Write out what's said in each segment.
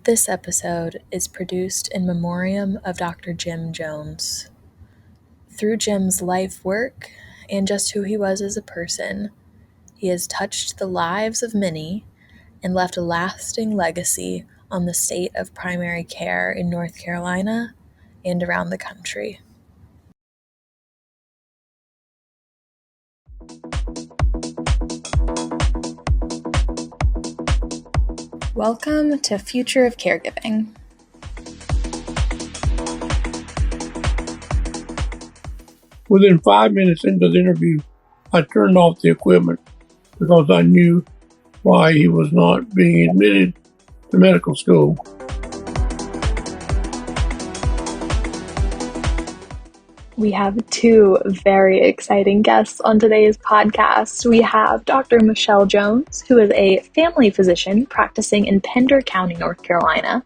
This episode is produced in memoriam of Dr. Jim Jones. Through Jim's life work and just who he was as a person, he has touched the lives of many and left a lasting legacy on the state of primary care in North Carolina and around the country. Welcome to Future of Caregiving. Within 5 minutes into the interview, I turned off the equipment because I knew why he was not being admitted to medical school. We have two very exciting guests on today's podcast. We have Dr. Michelle Jones, who is a family physician practicing in Pender County, North Carolina.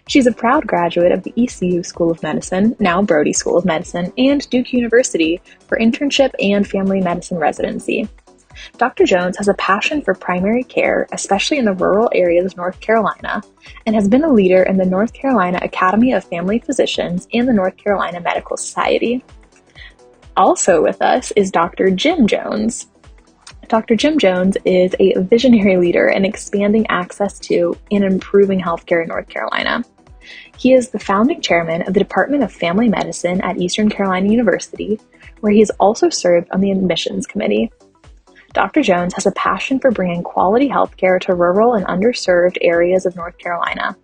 She's a proud graduate of the ECU School of Medicine, now Brody School of Medicine, and Duke University for internship and family medicine residency. Dr. Jones has a passion for primary care, especially in the rural areas of North Carolina, and has been a leader in the North Carolina Academy of Family Physicians and the North Carolina Medical Society. Also with us is Dr. Jim Jones. Dr. Jim Jones is a visionary leader in expanding access to and improving healthcare in North Carolina. He is the founding chairman of the Department of Family Medicine at Eastern Carolina University, where he has also served on the admissions committee. Dr. Jones has a passion for bringing quality healthcare to rural and underserved areas of North Carolina.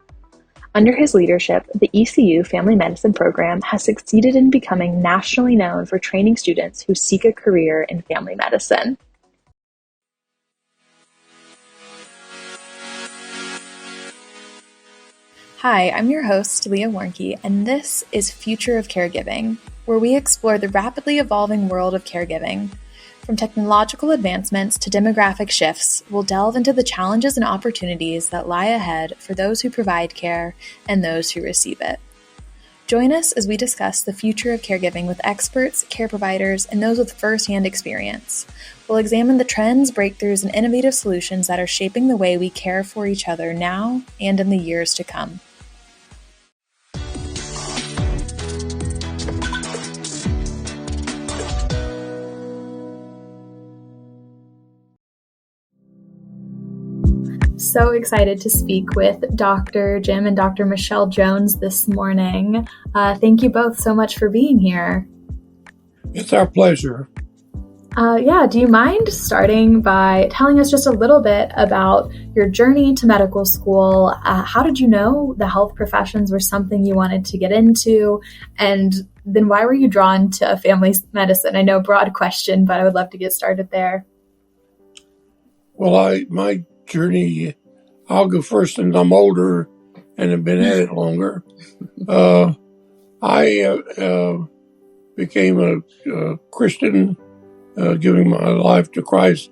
Under his leadership, the ECU Family Medicine program has succeeded in becoming nationally known for training students who seek a career in family medicine. Hi, I'm your host, Leah Warnke, and this is Future of Caregiving, where we explore the rapidly evolving world of caregiving. From technological advancements to demographic shifts, we'll delve into the challenges and opportunities that lie ahead for those who provide care and those who receive it. Join us as we discuss the future of caregiving with experts, care providers, and those with first-hand experience. We'll examine the trends, breakthroughs, and innovative solutions that are shaping the way we care for each other now and in the years to come. So excited to speak with Dr. Jim and Dr. Michelle Jones this morning. Thank you both so much for being here. It's our pleasure. Do you mind starting by telling us just a little bit about your journey to medical school? How did you know the health professions were something you wanted to get into? And then why were you drawn to family medicine? I know, broad question, but I would love to get started there. Well, my journey, I'll go first since I'm older and have been at it longer. I became a Christian, giving my life to Christ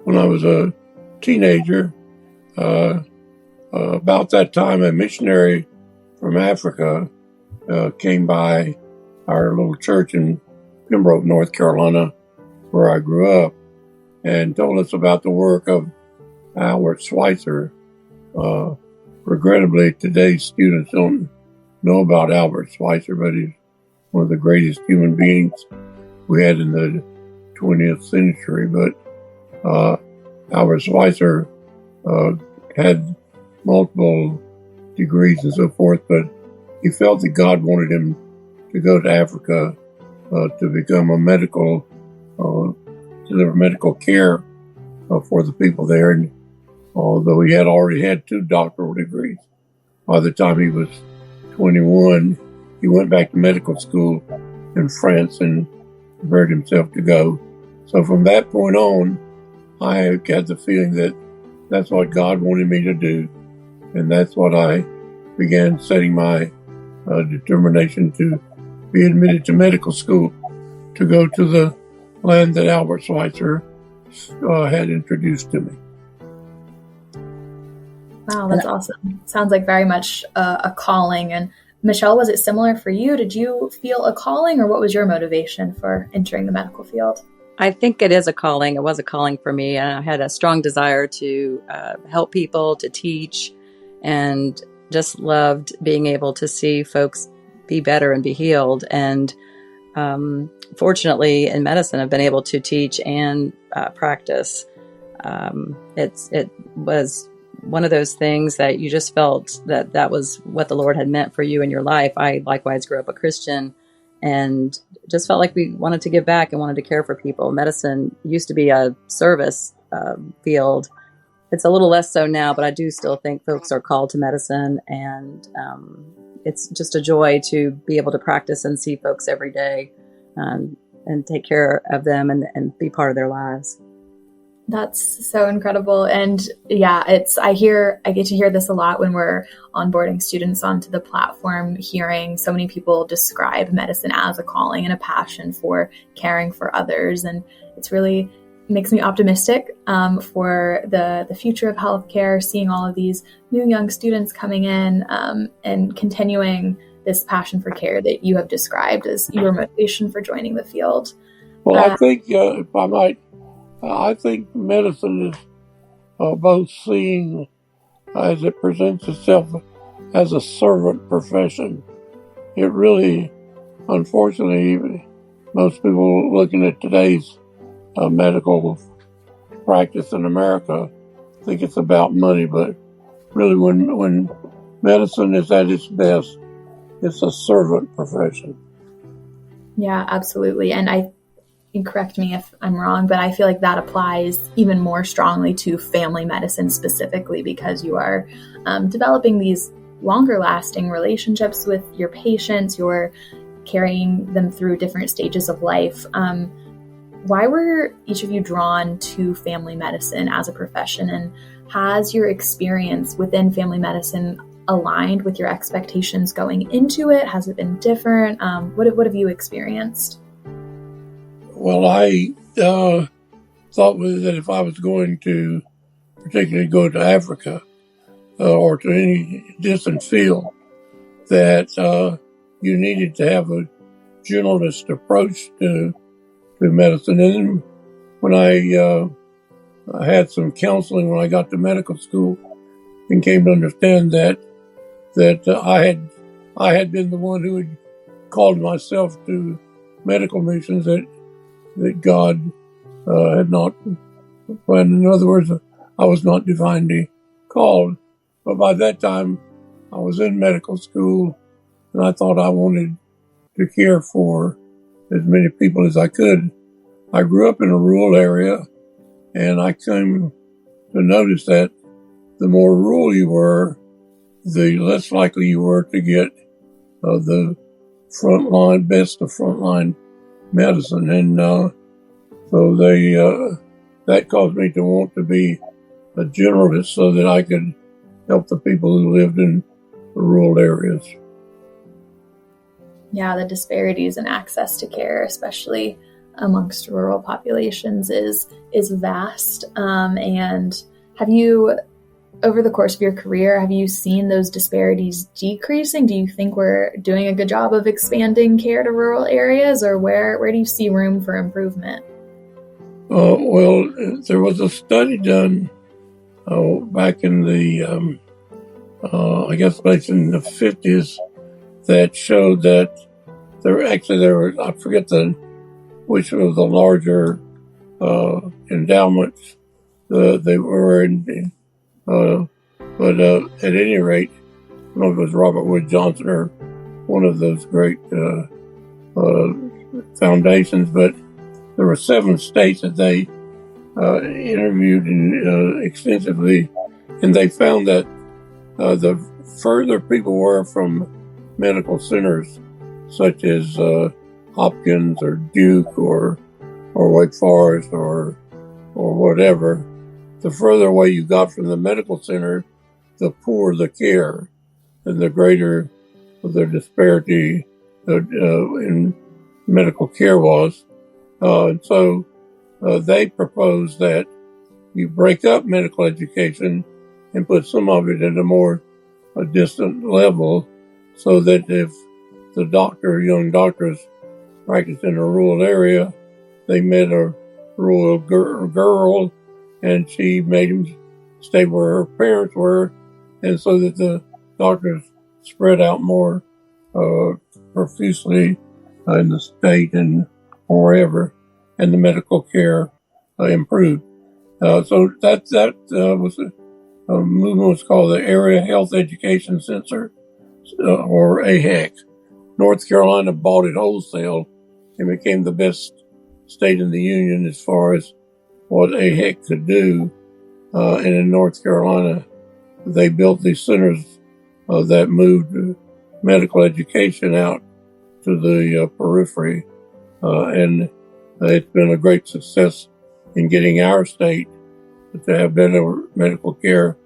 when I was a teenager. About that time, a missionary from Africa came by our little church in Pembroke, North Carolina, where I grew up, and told us about the work of Albert Schweitzer. Regrettably, today's students don't know about Albert Schweitzer, but he's one of the greatest human beings we had in the 20th century. But Albert Schweitzer had multiple degrees and so forth, but he felt that God wanted him to go to Africa to become a medical, deliver medical care for the people there. And although he had already had 2 doctoral degrees, by the time he was 21, he went back to medical school in France and prepared himself to go. So from that point on, I had the feeling that that's what God wanted me to do. And that's what I began setting my determination to be admitted to medical school, to go to the land that Albert Schweitzer had introduced to me. Wow, that's awesome. Sounds like very much a calling. And Michelle, was it similar for you? Did you feel a calling, or what was your motivation for entering the medical field? I think it is a calling. It was a calling for me. And I had a strong desire to help people, to teach. And just loved being able to see folks be better and be healed. And fortunately, in medicine, I've been able to teach and practice. It was one of those things that you just felt that was what the Lord had meant for you in your life. I likewise grew up a Christian and just felt like we wanted to give back and wanted to care for people. Medicine used to be a service field. It's a little less so now, but I do still think folks are called to medicine, and it's just a joy to be able to practice and see folks every day and take care of them and be part of their lives. That's so incredible. And yeah, I get to hear this a lot when we're onboarding students onto the platform, hearing so many people describe medicine as a calling and a passion for caring for others. And it's really makes me optimistic for the future of healthcare, seeing all of these new young students coming in and continuing this passion for care that you have described as your motivation for joining the field. Well, I think, if I might, I think medicine is both seen as it presents itself as a servant profession. It really, unfortunately, most people looking at today's medical practice in America think it's about money, but really when medicine is at its best, it's a servant profession. Yeah, absolutely. And correct me if I'm wrong, but I feel like that applies even more strongly to family medicine specifically, because you are developing these longer lasting relationships with your patients. You're carrying them through different stages of life. Why were each of you drawn to family medicine as a profession, and has your experience within family medicine aligned with your expectations going into it? Has it been different? What have you experienced? Well, I thought that if I was going to particularly go to Africa or to any distant field, that you needed to have a generalist approach to medicine. And when I had some counseling when I got to medical school and came to understand that I had been the one who had called myself to medical missions that God had not planned. In other words, I was not divinely called. But by that time, I was in medical school, and I thought I wanted to care for as many people as I could. I grew up in a rural area, and I came to notice that the more rural you were, the less likely you were to get the best of frontline medicine. And so that caused me to want to be a generalist so that I could help the people who lived in the rural areas. Yeah, the disparities in access to care, especially amongst rural populations, is vast. And have you, over the course of your career, have you seen those disparities decreasing? Do you think we're doing a good job of expanding care to rural areas, or where do you see room for improvement? Well, there was a study done back in the, I guess, like in the 50s, that showed that there were, I forget which was the larger endowments they were in, but at any rate, I don't know if it was Robert Wood Johnson or one of those great foundations, but there were 7 states that they interviewed extensively, and they found that the further people were from medical centers such as Hopkins or Duke or Wake Forest or whatever, the further away you got from the medical center, the poorer the care and the greater the disparity in medical care was. And so they proposed that you break up medical education and put some of it at a more distant level, so that if the young doctors practiced in a rural area, they met a rural girl and she made him stay where her parents were, and so that the doctors spread out more profusely in the state and wherever, and the medical care improved. So that was a movement was called the Area Health Education Center, or AHEC. North Carolina bought it wholesale and became the best state in the union as far as what AHEC could do. And in North Carolina, they built these centers that moved medical education out to the periphery. And it's been a great success in getting our state to have better medical care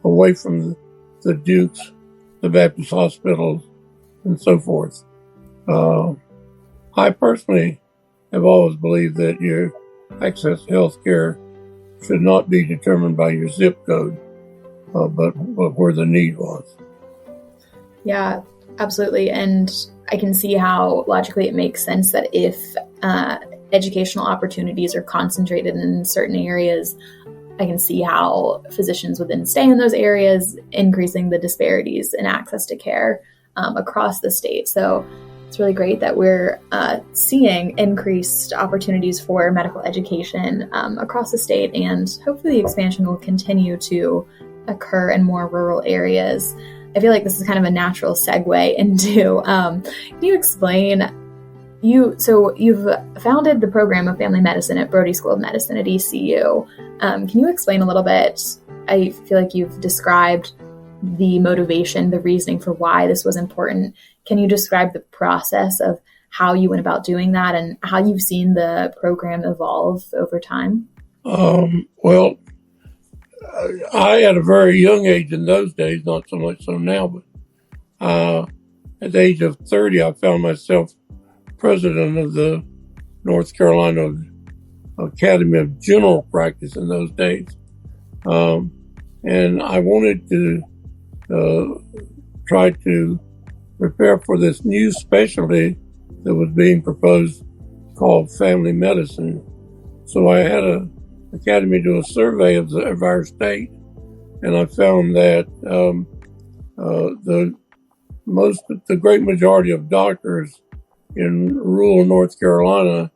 away from the Dukes, the Baptist hospitals, and so forth. I personally have always believed that your access to health care should not be determined by your zip code, but where the need was. Yeah, absolutely. And I can see how logically it makes sense that if educational opportunities are concentrated in certain areas, I can see how physicians would then stay in those areas, increasing the disparities in access to care across the state. So it's really great that we're seeing increased opportunities for medical education across the state, and hopefully the expansion will continue to occur in more rural areas. I feel like this is kind of a natural segue into, can you explain, you've founded the program of family medicine at Brody School of Medicine at ECU. Can you explain a little bit? I feel like you've described the motivation, the reasoning for why this was important. Can you describe the process of how you went about doing that and how you've seen the program evolve over time? Well, I at a very young age in those days, not so much so now, but at the age of 30, I found myself president of the North Carolina Academy of General Practice in those days. And I wanted to try to prepare for this new specialty that was being proposed called family medicine. So I had an academy do a survey of our state, and I found that the great majority of doctors in rural North Carolina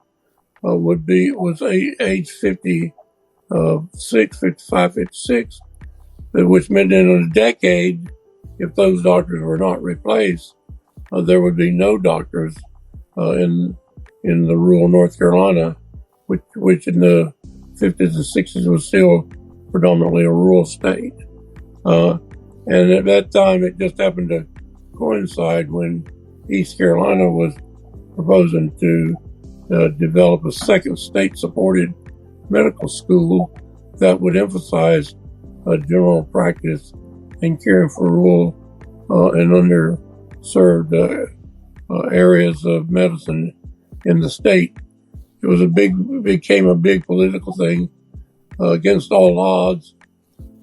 was age 56, 55, 56, which meant in a decade, if those doctors were not replaced, there would be no doctors in the rural North Carolina, which in the 50s and 60s was still predominantly a rural state. And at that time, it just happened to coincide when East Carolina was proposing to develop a second state-supported medical school that would emphasize general practice and caring for rural and underserved areas of medicine in the state. It became a big political thing. Against all odds,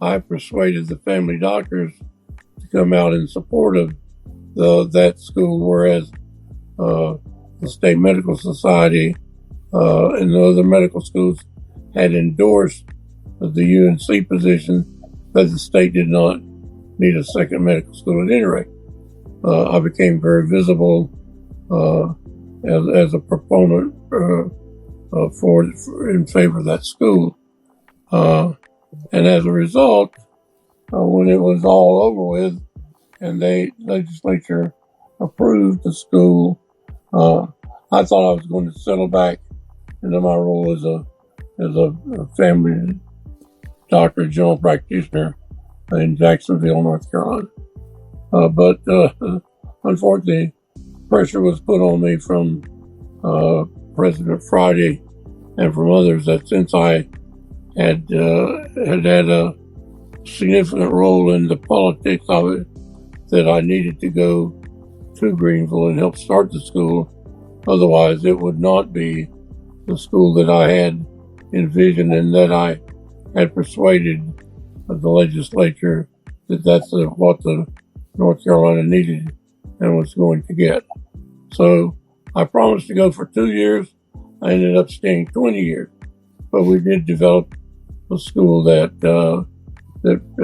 I persuaded the family doctors to come out in support of that school, whereas the State Medical Society and the other medical schools had endorsed the UNC position that the state did not need a second medical school at any rate. I became very visible as a proponent in favor of that school. And as a result, when it was all over with and the legislature approved the school, I thought I was going to settle back into my role as a family doctor, general practitioner in Jacksonville, North Carolina. But unfortunately, pressure was put on me from President Friday and from others that since I had a significant role in the politics of it, that I needed to go to Greenville and help start the school. Otherwise, it would not be the school that I had envisioned and that I had persuaded the legislature that that's what the North Carolina needed and was going to get. So I promised to go for 2 years. I ended up staying 20 years, but we did develop a school that,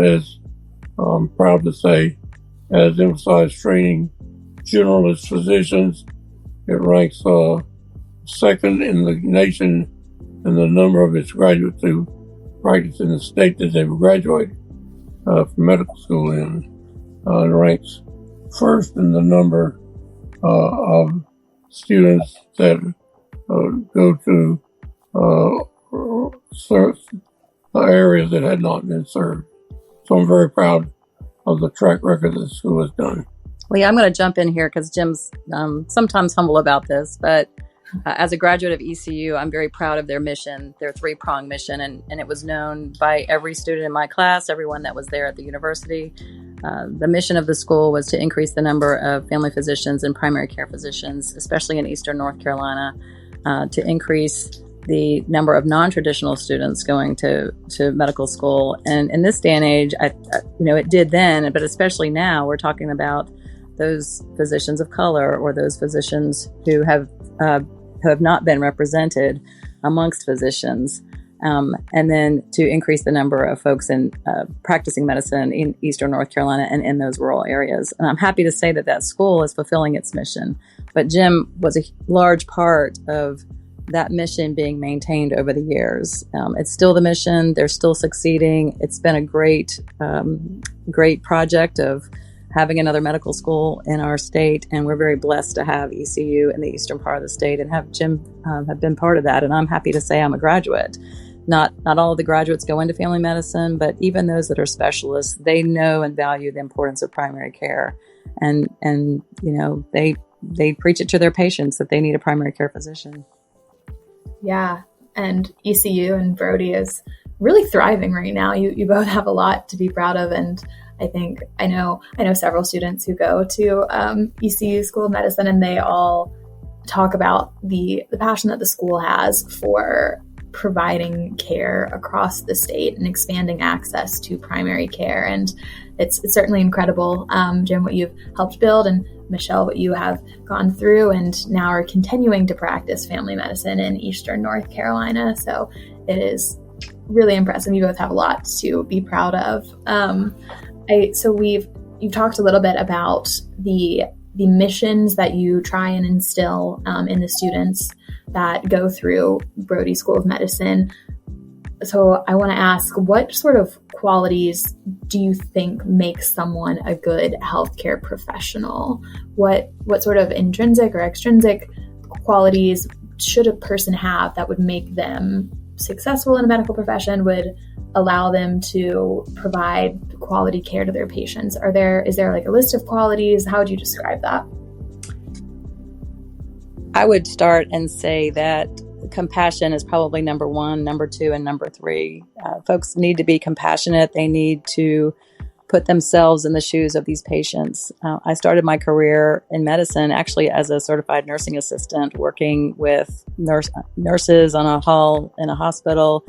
as I'm proud to say, has emphasized training generalist physicians. It ranks second in the nation in the number of its graduates who practice in the state that they've graduated from medical school in. It ranks first in the number of students that go to areas that had not been served. So I'm very proud of the track record that the school has done. Well, yeah, I'm going to jump in here because Jim's sometimes humble about this, but as a graduate of ECU, I'm very proud of their mission, their three-pronged mission, and it was known by every student in my class, everyone that was there at the university. The mission of the school was to increase the number of family physicians and primary care physicians, especially in Eastern North Carolina, to increase the number of non-traditional students going to medical school. And in this day and age, it did then, but especially now, we're talking about those physicians of color or those physicians who have not been represented amongst physicians. And then to increase the number of folks in practicing medicine in Eastern North Carolina and in those rural areas. And I'm happy to say that school is fulfilling its mission. But Jim was a large part of that mission being maintained over the years. It's still the mission. They're still succeeding. It's been a great project of having another medical school in our state, and we're very blessed to have ECU in the eastern part of the state and have Jim have been part of that. And I'm happy to say I'm a graduate. Not all of the graduates go into family medicine, but even those that are specialists, they know and value the importance of primary care, and they preach it to their patients that they need a primary care physician. Yeah, and ECU and Brody is really thriving right now. You both have a lot to be proud of, and I know several students who go to ECU School of Medicine, and they all talk about the passion that the school has for providing care across the state and expanding access to primary care. And it's certainly incredible, Jim, what you've helped build, and Michelle, what you have gone through and now are continuing to practice family medicine in Eastern North Carolina. So it is really impressive. You both have a lot to be proud of. You've talked a little bit about the missions that you try and instill in the students that go through Brody School of Medicine. So I want to ask, what sort of qualities do you think makes someone a good healthcare professional? What sort of intrinsic or extrinsic qualities should a person have that would make them successful in a medical profession, would allow them to provide quality care to their patients? Is there like a list of qualities? How would you describe that? I would start and say that compassion is probably number one, number two, and number three. Folks need to be compassionate. They need to put themselves in the shoes of these patients. I started my career in medicine actually as a certified nursing assistant, working with nurses on a hall in a hospital.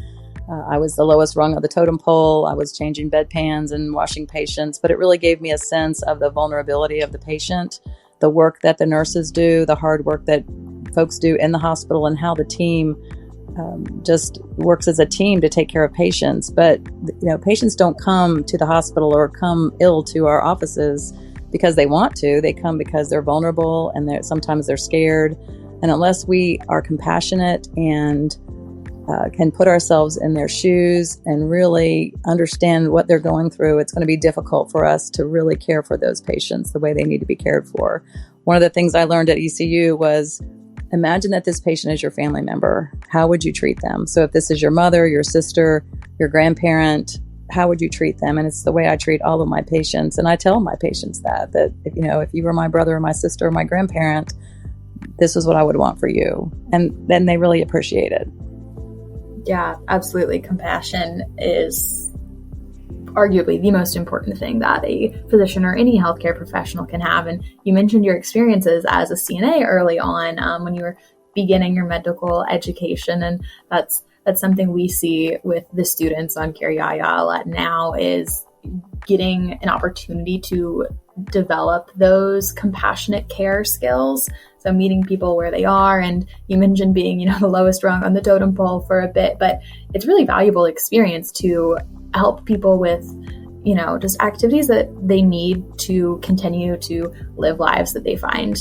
I was the lowest rung of the totem pole. I was changing bedpans and washing patients, but it really gave me a sense of the vulnerability of the patient, the work that the nurses do, the hard work that folks do in the hospital, and how the team just works as a team to take care of patients. But patients don't come to the hospital or come ill to our offices because they want to. They come because they're vulnerable, and sometimes they're scared. And unless we are compassionate and can put ourselves in their shoes and really understand what they're going through, it's going to be difficult for us to really care for those patients the way they need to be cared for. One of the things I learned at ECU was, imagine that this patient is your family member. How would you treat them? So if this is your mother, your sister, your grandparent, how would you treat them? And it's the way I treat all of my patients. And I tell my patients that if you were my brother or my sister or my grandparent, this is what I would want for you. And then they really appreciate it. Yeah, absolutely. Compassion is arguably the most important thing that a physician or any healthcare professional can have. And you mentioned your experiences as a CNA early on when you were beginning your medical education. And that's something we see with the students on Care Yaya a lot now, is getting an opportunity to develop those compassionate care skills. So meeting people where they are, and you mentioned being, the lowest rung on the totem pole for a bit, but it's really valuable experience to help people with, just activities that they need to continue to live lives that they find,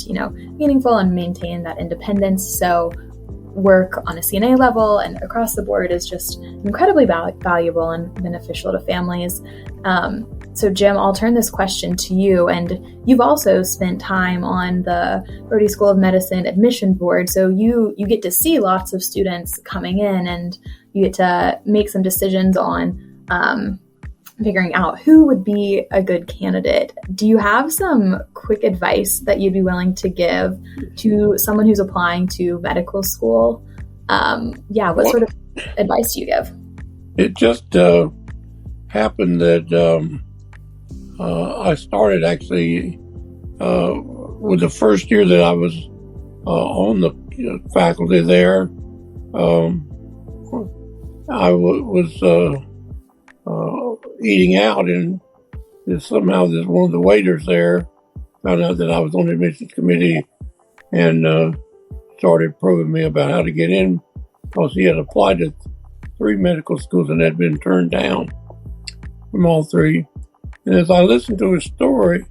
meaningful and maintain that independence. So work on a CNA level and across the board is just incredibly valuable and beneficial to families. So Jim, I'll turn this question to you. And you've also spent time on the Brody School of Medicine admission board. So you get to see lots of students coming in, and you get to make some decisions on figuring out who would be a good candidate. Do you have some quick advice that you'd be willing to give to someone who's applying to medical school? What sort of advice do you give? It just happened that I started actually with the first year that I was on the faculty there. I was eating out, and somehow one of the waiters there found out that I was on the admissions committee and started probing me about how to get in, because he had applied to 3 medical schools and had been turned down from all 3. And as I listened to his story,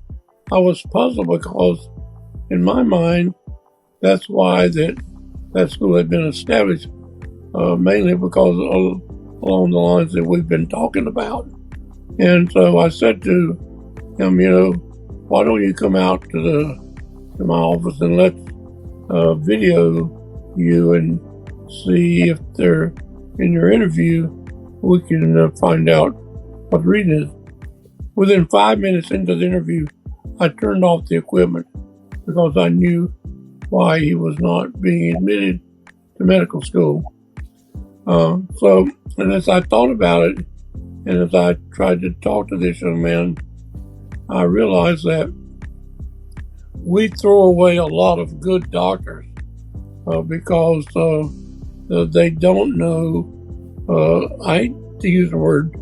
I was puzzled, because in my mind, that's why that school had been established, mainly because along the lines that we've been talking about. And so I said to him, why don't you come out to my office and let's video you and see if they're in your interview, we can find out what the reason is. Within 5 minutes into the interview, I turned off the equipment because I knew why he was not being admitted to medical school. And as I thought about it, and as I tried to talk to this young man, I realized that we throw away a lot of good doctors because they don't know, I hate to use the word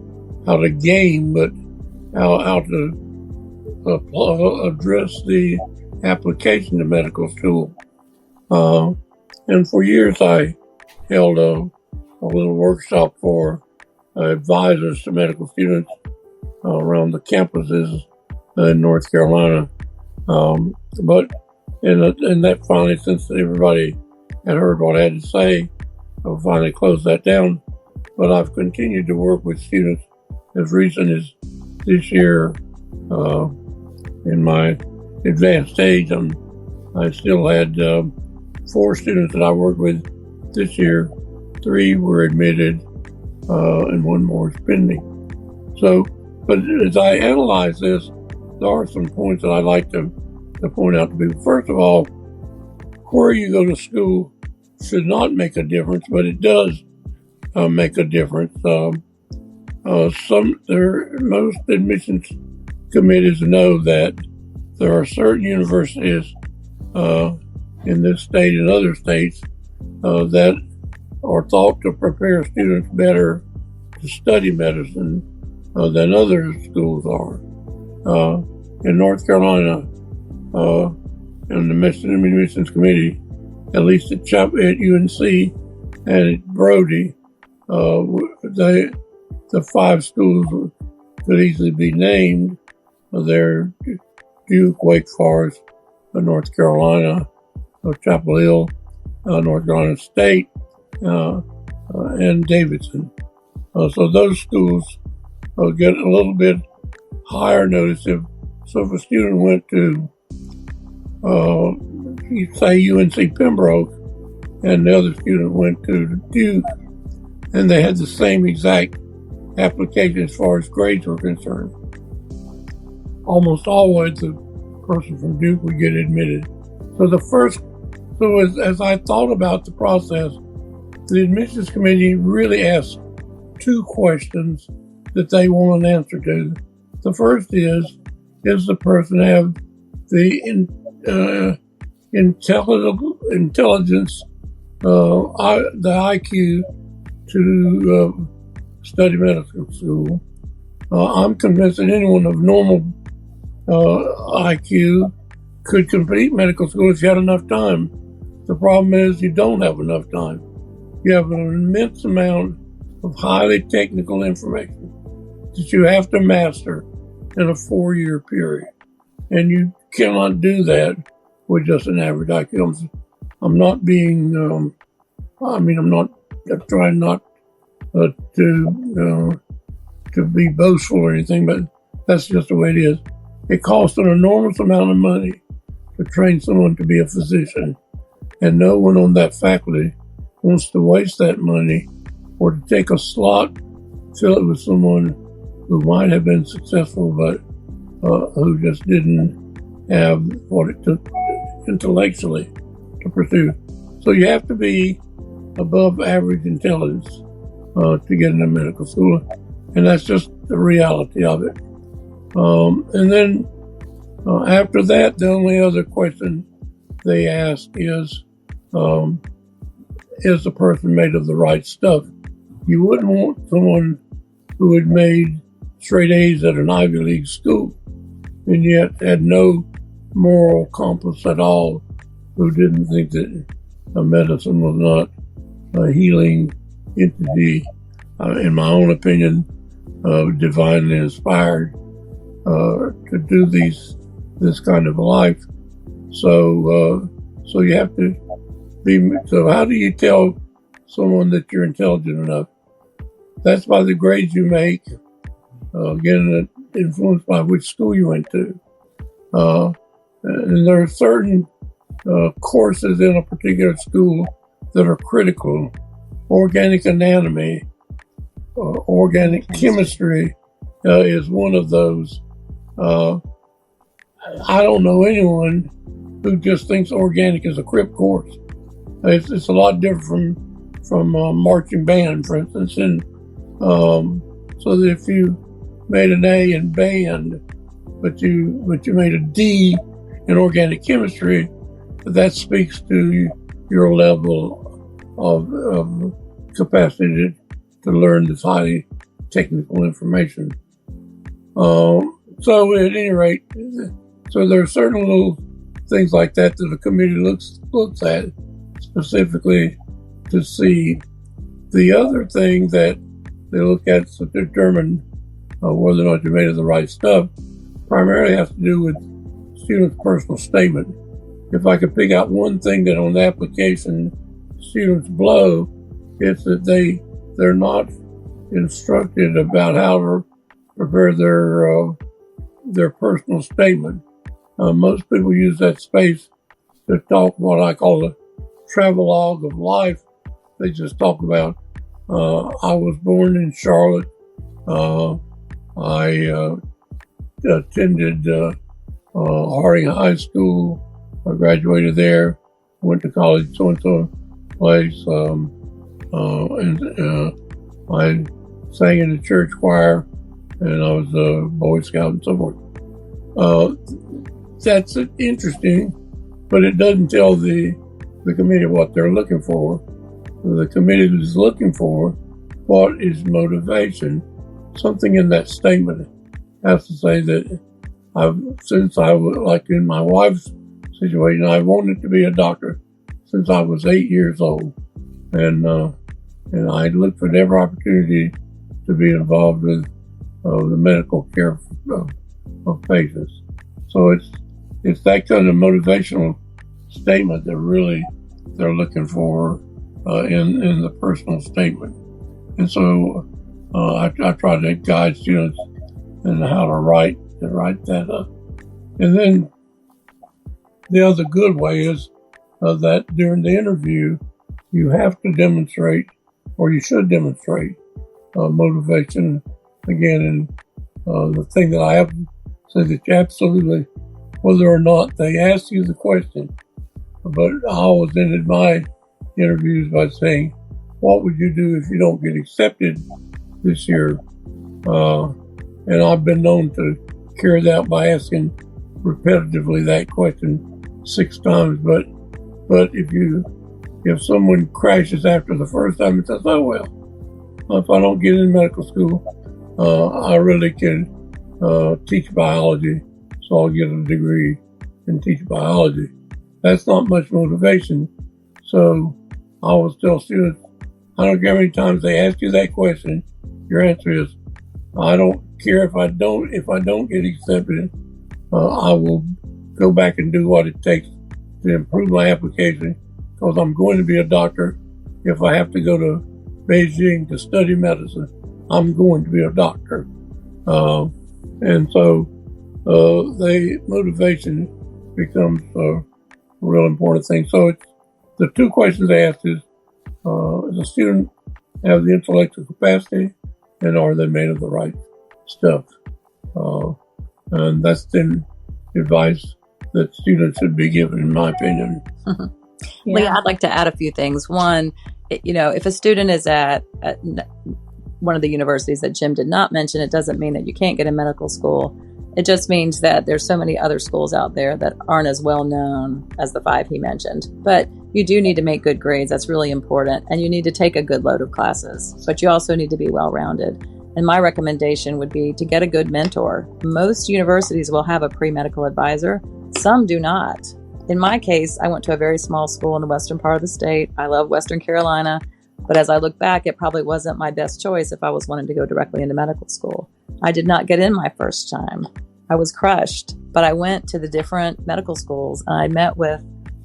how to game, but how to address the application to medical school. And for years I held a little workshop for advisors to medical students around the campuses in North Carolina. But that finally, since everybody had heard what I had to say, I finally closed that down. But I've continued to work with students as recent as this year. In my advanced age, I still had 4 students that I worked with this year. 3 were admitted, and 1 more is pending. So, but as I analyze this, there are some points that I'd like to point out to people. First of all, where you go to school should not make a difference, but it does make a difference. Most admissions committees know that there are certain universities in this state and other states that are thought to prepare students better to study medicine than other schools are. In North Carolina, in the Admissions Committee, at least at UNC and at Brody, the 5 schools could easily be named. They're Duke, Wake Forest, North Carolina, Chapel Hill, North Carolina State, and Davidson. So those schools get a little bit higher notice. So if a student went to, say UNC Pembroke, and the other student went to Duke, and they had the same exact application as far as grades were concerned, almost always the person from Duke would get admitted. So as I thought about the process, the admissions committee really asked 2 questions that they want an answer to. The first is the person have the intelligence, the IQ to study medical school? I'm convinced that anyone of normal IQ could complete medical school if you had enough time. The problem is you don't have enough time. You have an immense amount of highly technical information. that you have to master in a 4-year period. And you cannot do that with just an average IQ. I'm not being, I'm trying not to be boastful or anything, but that's just the way it is. It costs an enormous amount of money to train someone to be a physician, and no one on that faculty wants to waste that money or to take a slot, fill it with someone who might have been successful, but who just didn't have what it took intellectually to pursue. So you have to be above average intelligence to get into medical school, and that's just the reality of it. And then after that, the only other question they ask is the person made of the right stuff? You wouldn't want someone who had made straight A's at an Ivy League school and yet had no moral compass at all, who didn't think that medicine was not a healing entity, in my own opinion, divinely inspired to do this kind of life. So you have to be. So how do you tell someone that you're intelligent enough? That's by the grades you make. Again, influenced by which school you went to. And there are certain courses in a particular school that are critical. Organic anatomy, organic chemistry is one of those. I don't know anyone who just thinks organic is a crip course. It's a lot different from marching band, for instance. And so that if you made an A in band, but you made a D in organic chemistry, that speaks to your level of capacity to learn this highly technical information. So at any rate, so there are certain little things like that the committee looks at specifically to see. The other thing that they look at to determine whether or not you're made of the right stuff primarily has to do with students' personal statement. If I could pick out one thing that on the application students blow, it's that they're not instructed about how to prepare their personal statement. Most people use that space to talk what I call a travelogue of life. They just talk about, I was born in Charlotte. I attended Harding High School. I graduated there, went to college, so-and-so place, and I sang in the church choir, and I was a Boy Scout and so forth. That's interesting, but it doesn't tell the committee what they're looking for. The committee is looking for what is motivation. Something in that statement has to say that since I was, like in my wife's situation, I wanted to be a doctor since I was 8 years old, and I looked for every opportunity to be involved with the medical care of patients. So it's that kind of motivational statement that really they're looking for in the personal statement. And so I try to guide students in how to write that up. And then the other good way is that during the interview, you have to demonstrate, or you should demonstrate, motivation. Again, and the thing that I have to say that you absolutely, whether or not they ask you the question, but I always ended my interviews by saying, what would you do if you don't get accepted this year? And I've been known to carry that out by asking repetitively that question 6 times. But if someone crashes after the first time and says, oh, well, if I don't get in medical school, I really can teach biology, so I'll get a degree and teach biology. That's not much motivation. So I always tell students, I don't care how many times they ask you that question, your answer is, I don't care if I don't get accepted. I will go back and do what it takes to improve my application, because I'm going to be a doctor. If I have to go to Beijing to study medicine, I'm going to be a doctor. And so the motivation becomes a real important thing. So it's the two questions they asked is, does a student have the intellectual capacity, and are they made of the right stuff? And that's the advice that students should be given, in my opinion. Yeah. Leah, I'd like to add a few things. One, if a student is at one of the universities that Jim did not mention, it doesn't mean that you can't get in medical school. It just means that there's so many other schools out there that aren't as well known as the 5 he mentioned. But you do need to make good grades. That's really important. And you need to take a good load of classes. But you also need to be well-rounded. And my recommendation would be to get a good mentor. Most universities will have a pre-medical advisor. Some do not. In my case, I went to a very small school in the western part of the state. I love Western Carolina. But as I look back, it probably wasn't my best choice if I was wanting to go directly into medical school. I did not get in my first time. I was crushed. But I went to the different medical schools and I met with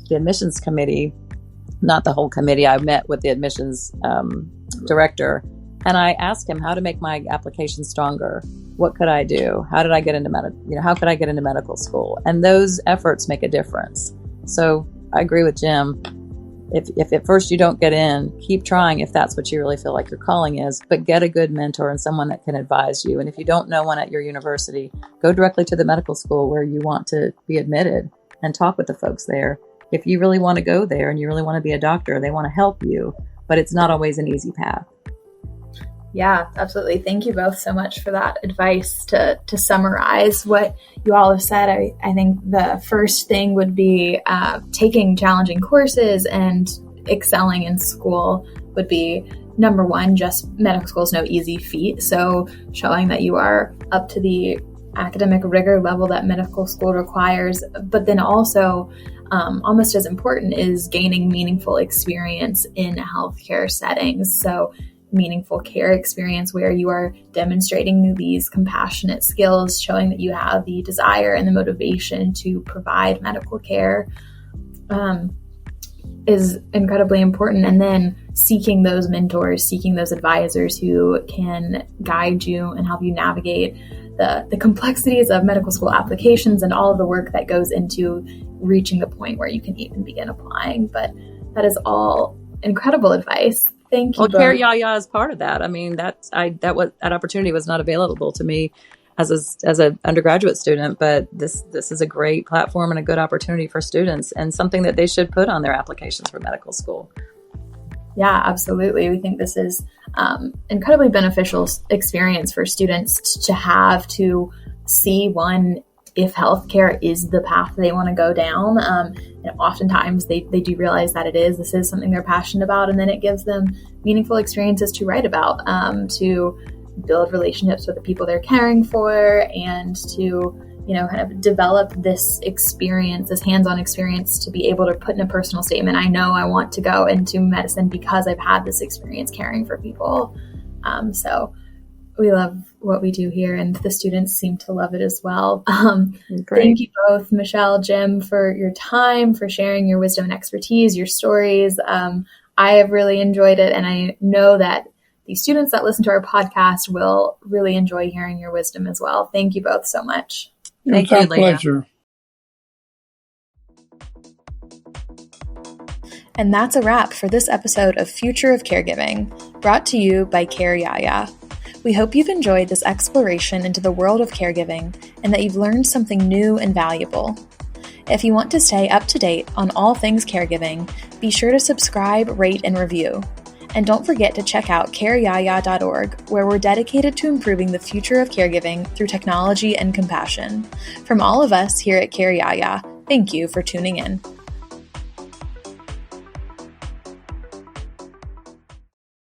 the admissions committee, not the whole committee. I met with the admissions director, and I asked him how to make my application stronger. What could I do? How did I get into how could I get into medical school? And those efforts make a difference. So I agree with Jim. If at first you don't get in, keep trying if that's what you really feel like your calling is, but get a good mentor and someone that can advise you. And if you don't know one at your university, go directly to the medical school where you want to be admitted and talk with the folks there. If you really want to go there and you really want to be a doctor, they want to help you, but it's not always an easy path. Yeah, absolutely. Thank you both so much for that advice. To summarize what you all have said, I think the first thing would be taking challenging courses and excelling in school would be number one. Just medical school is no easy feat. So showing that you are up to the academic rigor level that medical school requires, but then also almost as important is gaining meaningful experience in healthcare settings. So meaningful care experience where you are demonstrating these compassionate skills, showing that you have the desire and the motivation to provide medical care is incredibly important. And then seeking those mentors, seeking those advisors who can guide you and help you navigate the complexities of medical school applications and all of the work that goes into reaching the point where you can even begin applying. But that is all incredible advice. Thank you. Well, Care Yaya is part of that. I mean, that opportunity was not available to me as an undergraduate student, but this is a great platform and a good opportunity for students and something that they should put on their applications for medical school. Yeah, absolutely. We think this is incredibly beneficial experience for students to have, to see one, if healthcare is the path they want to go down. And oftentimes they do realize that this is something they're passionate about, and then it gives them meaningful experiences to write about, to build relationships with the people they're caring for, and to, kind of develop this experience, this hands-on experience, to be able to put in a personal statement. I know I want to go into medicine because I've had this experience caring for people. So we love what we do here, and the students seem to love it as well. Thank you both, Michelle, Jim, for your time, for sharing your wisdom and expertise, your stories. I have really enjoyed it, and I know that the students that listen to our podcast will really enjoy hearing your wisdom as well. Thank you both so much. Thank you, Leah. Pleasure. And that's a wrap for this episode of Future of Caregiving, brought to you by Care Yaya. We hope you've enjoyed this exploration into the world of caregiving and that you've learned something new and valuable. If you want to stay up to date on all things caregiving, be sure to subscribe, rate, and review. And don't forget to check out careyaya.org, where we're dedicated to improving the future of caregiving through technology and compassion. From all of us here at Care Yaya, thank you for tuning in.